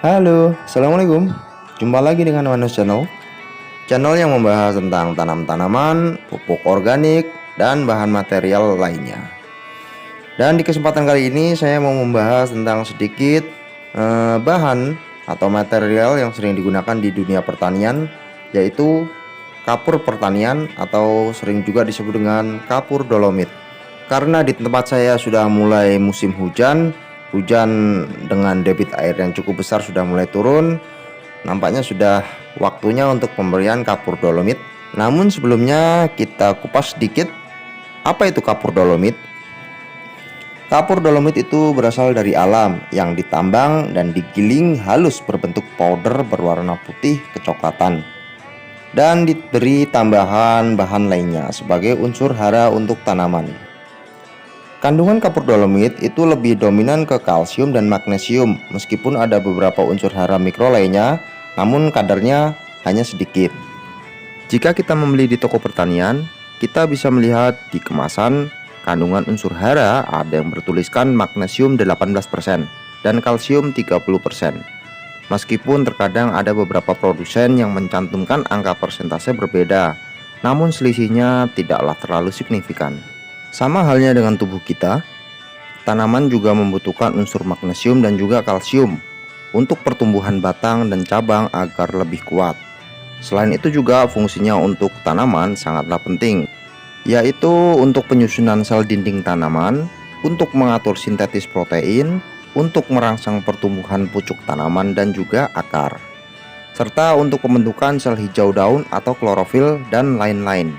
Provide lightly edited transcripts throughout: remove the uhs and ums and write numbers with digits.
Halo, Assalamualaikum. Jumpa lagi dengan Manus Channel. Channel yang membahas tentang tanam-tanaman, pupuk organik, dan bahan material lainnya. Dan di kesempatan kali ini saya mau membahas tentang sedikit bahan atau material yang sering digunakan di dunia pertanian, yaitu kapur pertanian atau sering juga disebut dengan kapur dolomit. Karena di tempat saya sudah mulai musim hujan dengan debit air yang cukup besar sudah mulai turun. Nampaknya sudah waktunya untuk pemberian kapur dolomit. Namun sebelumnya kita kupas sedikit, apa itu kapur dolomit? Kapur dolomit itu berasal dari alam yang ditambang dan digiling halus berbentuk powder berwarna putih kecoklatan, dan diberi tambahan bahan lainnya sebagai unsur hara untuk tanaman. Kandungan kapur dolomit itu lebih dominan ke kalsium dan magnesium, meskipun ada beberapa unsur hara mikro lainnya, namun kadarnya hanya sedikit. Jika kita membeli di toko pertanian, kita bisa melihat di kemasan kandungan unsur hara ada yang bertuliskan magnesium 18% dan kalsium 30%. Meskipun terkadang ada beberapa produsen yang mencantumkan angka persentase berbeda, namun selisihnya tidaklah terlalu signifikan. Sama halnya dengan tubuh kita, tanaman juga membutuhkan unsur magnesium dan juga kalsium untuk pertumbuhan batang dan cabang agar lebih kuat. Selain itu juga fungsinya untuk tanaman sangatlah penting, yaitu untuk penyusunan sel dinding tanaman, untuk mengatur sintetis protein, untuk merangsang pertumbuhan pucuk tanaman dan juga akar, serta untuk pembentukan sel hijau daun atau klorofil dan lain-lain.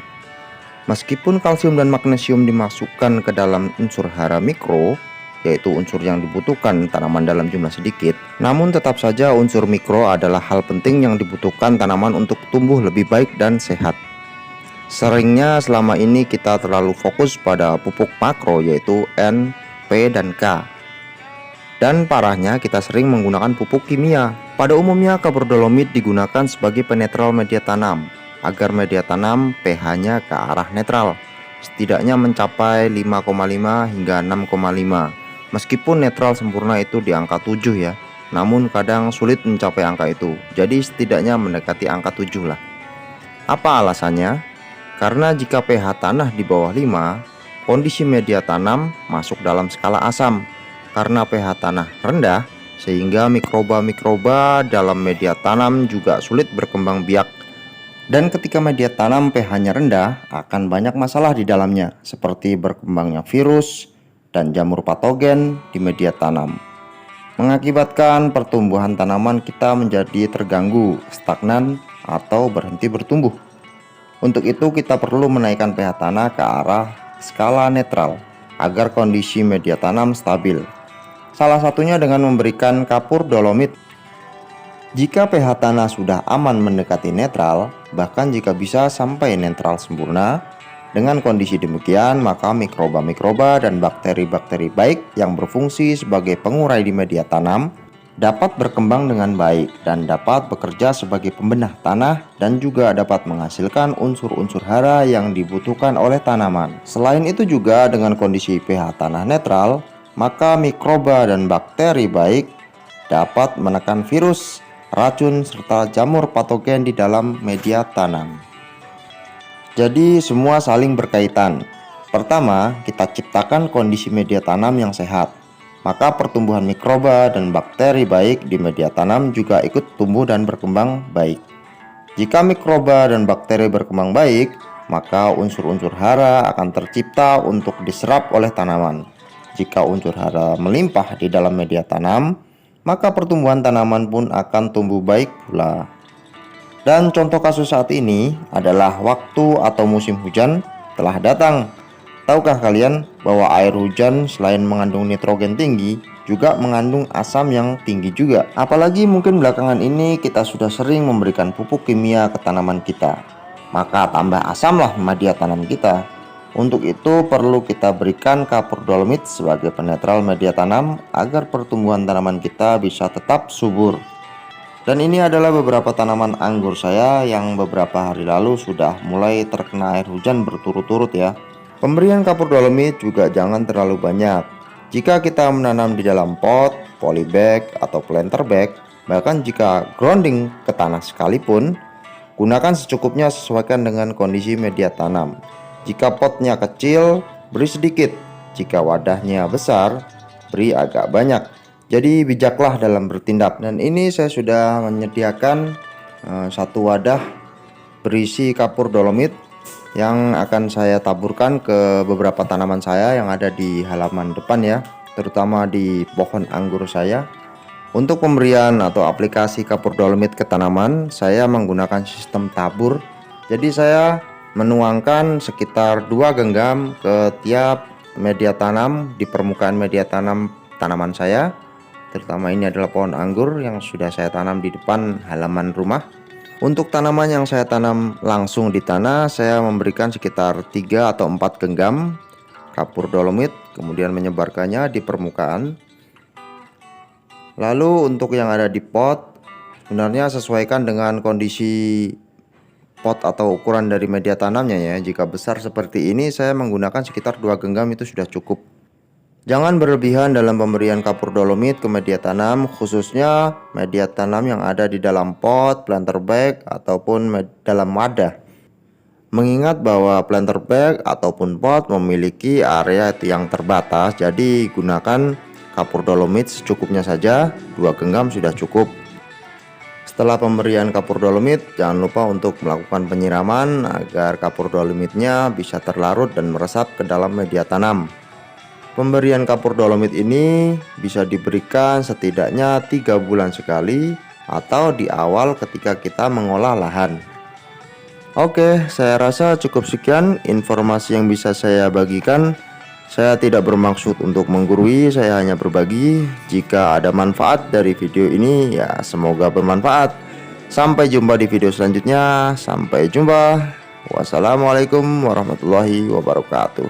Meskipun kalsium dan magnesium dimasukkan ke dalam unsur hara mikro, yaitu unsur yang dibutuhkan tanaman dalam jumlah sedikit, namun tetap saja unsur mikro adalah hal penting yang dibutuhkan tanaman untuk tumbuh lebih baik dan sehat. Seringnya selama ini kita terlalu fokus pada pupuk makro, yaitu N, P, dan K. Dan parahnya kita sering menggunakan pupuk kimia. Pada umumnya kapur dolomit digunakan sebagai penetral media tanam, agar media tanam pH-nya ke arah netral, setidaknya mencapai 5,5 hingga 6,5. Meskipun netral sempurna itu di angka 7 ya, namun kadang sulit mencapai angka itu, jadi setidaknya mendekati angka 7 lah. Apa alasannya? Karena jika pH tanah di bawah 5, kondisi media tanam masuk dalam skala asam. Karena pH tanah rendah, sehingga mikroba-mikroba dalam media tanam juga sulit berkembang biak. Dan ketika media tanam pH-nya rendah, akan banyak masalah di dalamnya, seperti berkembangnya virus dan jamur patogen di media tanam, mengakibatkan pertumbuhan tanaman kita menjadi terganggu, stagnan, atau berhenti bertumbuh. Untuk itu kita perlu menaikkan pH tanah ke arah skala netral, agar kondisi media tanam stabil. Salah satunya dengan memberikan kapur dolomit. Jika pH tanah sudah aman mendekati netral, bahkan jika bisa sampai netral sempurna, dengan kondisi demikian maka mikroba-mikroba dan bakteri-bakteri baik yang berfungsi sebagai pengurai di media tanam dapat berkembang dengan baik dan dapat bekerja sebagai pembenah tanah dan juga dapat menghasilkan unsur-unsur hara yang dibutuhkan oleh tanaman. Selain itu juga dengan kondisi pH tanah netral, maka mikroba dan bakteri baik dapat menekan virus, racun, serta jamur patogen di dalam media tanam. Jadi semua saling berkaitan. Pertama, kita ciptakan kondisi media tanam yang sehat, maka pertumbuhan mikroba dan bakteri baik di media tanam juga ikut tumbuh dan berkembang baik. Jika mikroba dan bakteri berkembang baik, maka unsur-unsur hara akan tercipta untuk diserap oleh tanaman. Jika unsur hara melimpah di dalam media tanam, maka pertumbuhan tanaman pun akan tumbuh baik pula. Dan contoh kasus saat ini adalah waktu atau musim hujan telah datang. Tahukah kalian bahwa air hujan selain mengandung nitrogen tinggi, juga mengandung asam yang tinggi juga. Apalagi mungkin belakangan ini kita sudah sering memberikan pupuk kimia ke tanaman kita, maka tambah asamlah media tanam kita. Untuk itu perlu kita berikan kapur dolomit sebagai penetral media tanam agar pertumbuhan tanaman kita bisa tetap subur. Dan ini adalah beberapa tanaman anggur saya yang beberapa hari lalu sudah mulai terkena air hujan berturut-turut ya. Pemberian kapur dolomit juga jangan terlalu banyak. Jika kita menanam di dalam pot, polybag, atau planter bag, Bahkan jika grounding ke tanah sekalipun, gunakan secukupnya, sesuaikan dengan kondisi media tanam. Jika potnya kecil, beri sedikit. Jika wadahnya besar, beri agak banyak. Jadi bijaklah dalam bertindak. Dan ini saya sudah menyediakan satu wadah berisi kapur dolomit yang akan saya taburkan ke beberapa tanaman saya yang ada di halaman depan ya, terutama di pohon anggur saya. Untuk pemberian atau aplikasi kapur dolomit ke tanaman, saya menggunakan sistem tabur. Jadi saya menuangkan sekitar 2 genggam ke tiap media tanam di permukaan media tanam tanaman saya. Terutama ini adalah pohon anggur yang sudah saya tanam di depan halaman rumah. Untuk tanaman yang saya tanam langsung di tanah, saya memberikan sekitar 3 atau 4 genggam kapur dolomit, kemudian menyebarkannya di permukaan. Lalu untuk yang ada di pot, sebenarnya sesuaikan dengan kondisi pot atau ukuran dari media tanamnya ya. Jika besar seperti ini, saya menggunakan sekitar 2 genggam itu sudah cukup. Jangan berlebihan dalam pemberian kapur dolomit ke media tanam, khususnya media tanam yang ada di dalam pot, planter bag, ataupun dalam wadah. Mengingat bahwa planter bag ataupun pot memiliki area yang terbatas, jadi gunakan kapur dolomit secukupnya saja, 2 genggam sudah cukup. Setelah pemberian kapur dolomit, jangan lupa untuk melakukan penyiraman agar kapur dolomitnya bisa terlarut dan meresap ke dalam media tanam. Pemberian kapur dolomit ini bisa diberikan setidaknya 3 bulan sekali atau di awal ketika kita mengolah lahan. Oke, saya rasa cukup sekian informasi yang bisa saya bagikan. Saya tidak bermaksud untuk menggurui, saya hanya berbagi. Jika ada manfaat dari video ini, ya semoga bermanfaat. Sampai jumpa di video selanjutnya. Sampai jumpa. Wassalamualaikum warahmatullahi wabarakatuh.